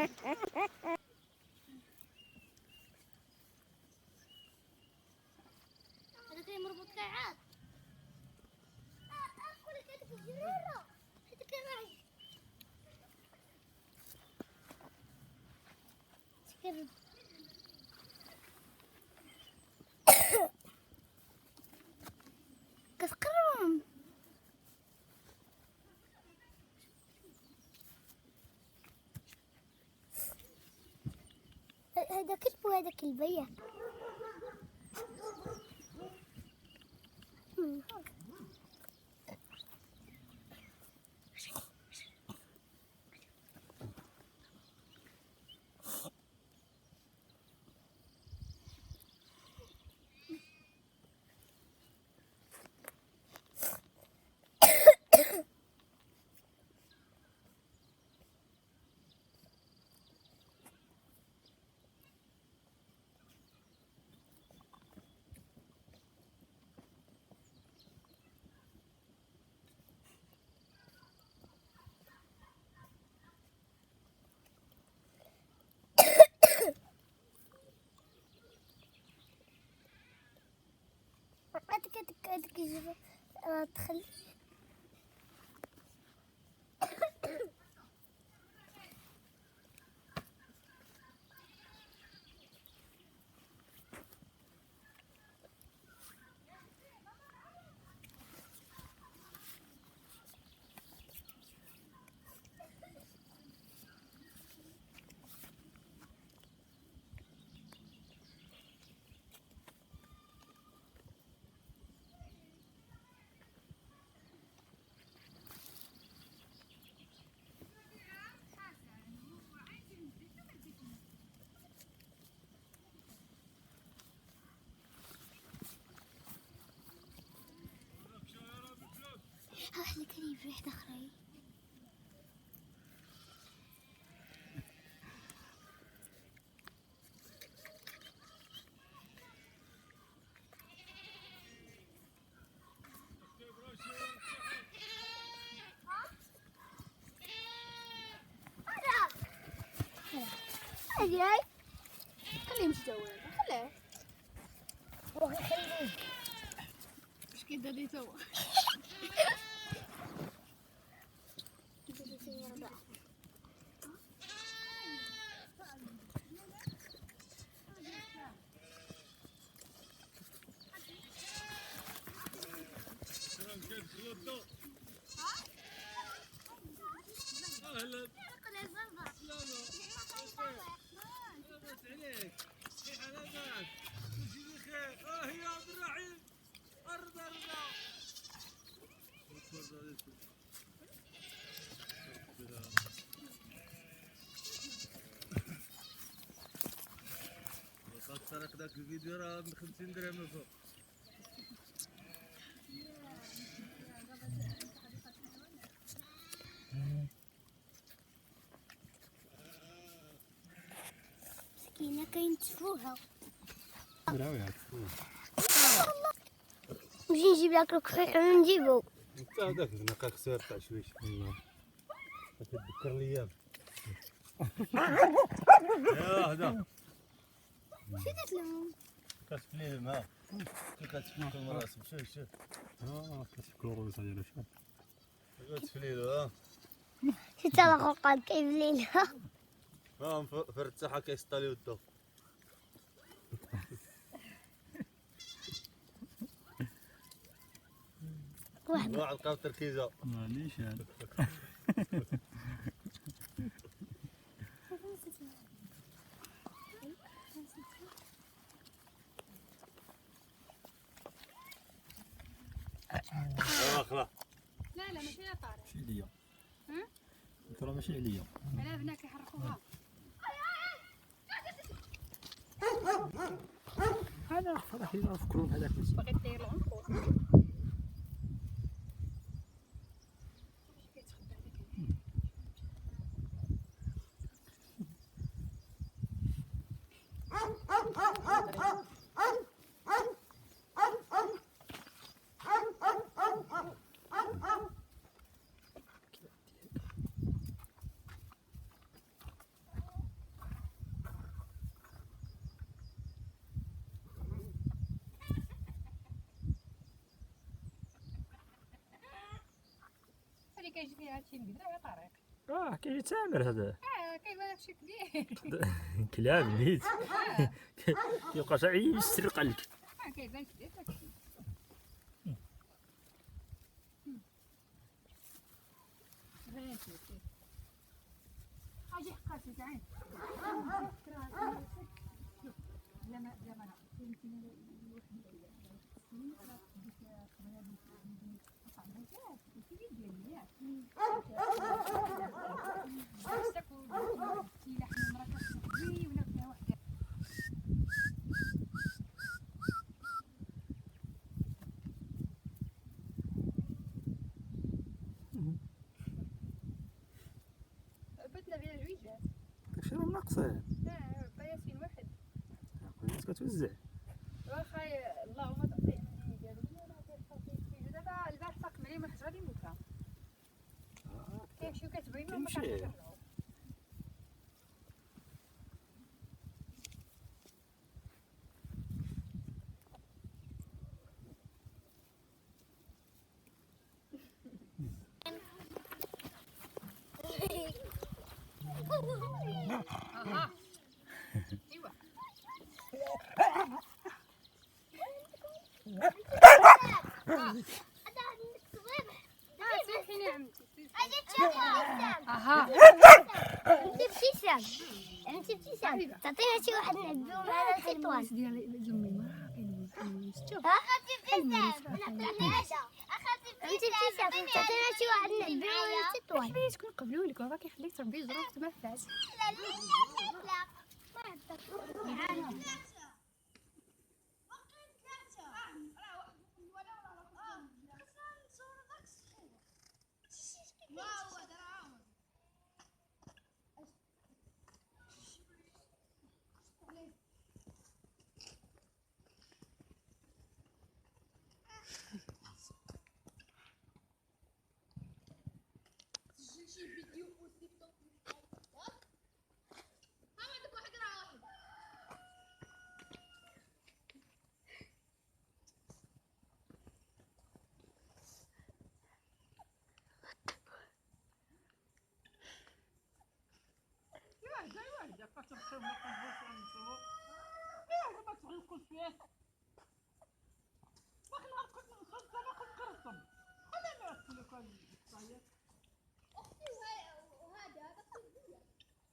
هذا كان مربوط كعاد. أقول لك هذيك الجريرة هذيك معي. تكرم. كتقرم. هذا كلب وهذا كلبية. هذيك الجبل تخلي. واحدة قريب واحدة أخرى. هاي خليه يمشي جوا خليه. خليه ايش كده دي تو. طارق داك الفيديو راه ب 50 درهم فوق. مسكينة كينتفوها. براوي عتفوها. نجي نجيب لك الكحيح ونجيبو. انت هذاك النقاق خسير تاع شويش. ايوا كتذكر الايام. يا هذا شو درت لهم؟ كتفليهم ها كتفكم راسهم شوف كتفكر الروس ديالو شوف كتفليلو ها شتا الغرقاد كيفليلها. ها في الرتاحه كيسطاليو الضو. واحد لقاو تركيزه معليش هذا. اخلا لا ماشي يا طارق. ماشي عليا. قلت راه ماشي عليا. علاه بنا كيحرقوها. انا فرحي نفكروا بهذاك الشيء. باغي دير العنقود. كيجي فيها هادشي البدرة يا طارق. كيجي تامر هذا كيبان داكشي كبير. كلاب نيت كيبقى حتى يسرق لك. كيبان كبير داكشي. اجي حقاتي تعال. لا ما بدنا فيها جويجات. داكشي راه ناقصين بياسين واحد. الناس كتوزع. واخا اللهم تعطيه من ديالو ولا تعطيه دابا البارح طاق معايا ما غادي نموتها. كيمشيو كتبينو ما كيمشي. كنرجعو. اها ايوا سامحيني عمتي. اها انت ابتسام، انت ابتسام تعطينا شي واحد نعبيو معنا الخطوان. ديال زمي ما كاين شوف. اخذتي ابتسام، انت ابتسام تعطينا شي واحد نعبيو معنا الخطوان. حبيبي تكون قبلوا لك وراك يخليك تربي ظروف تمفعت.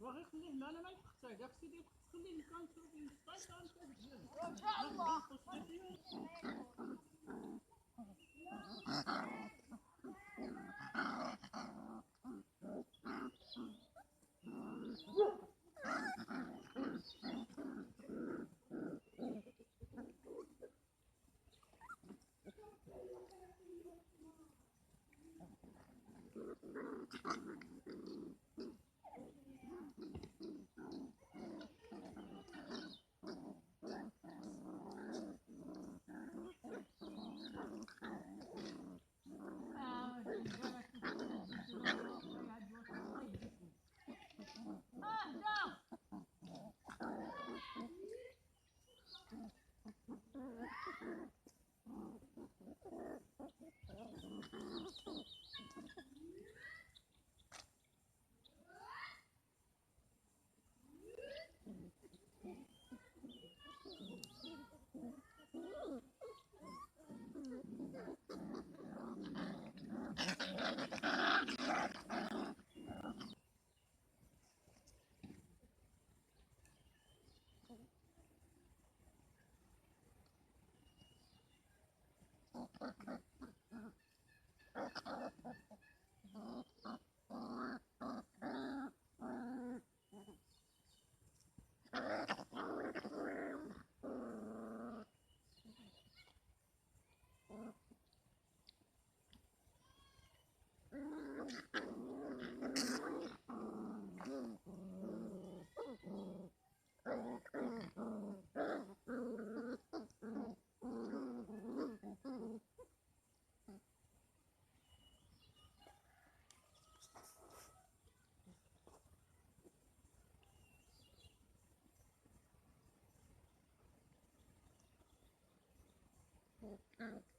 واغي خليه معنا ما يحقش داك السيدي خليه كان في المستشفى ان شاء الله. Mm.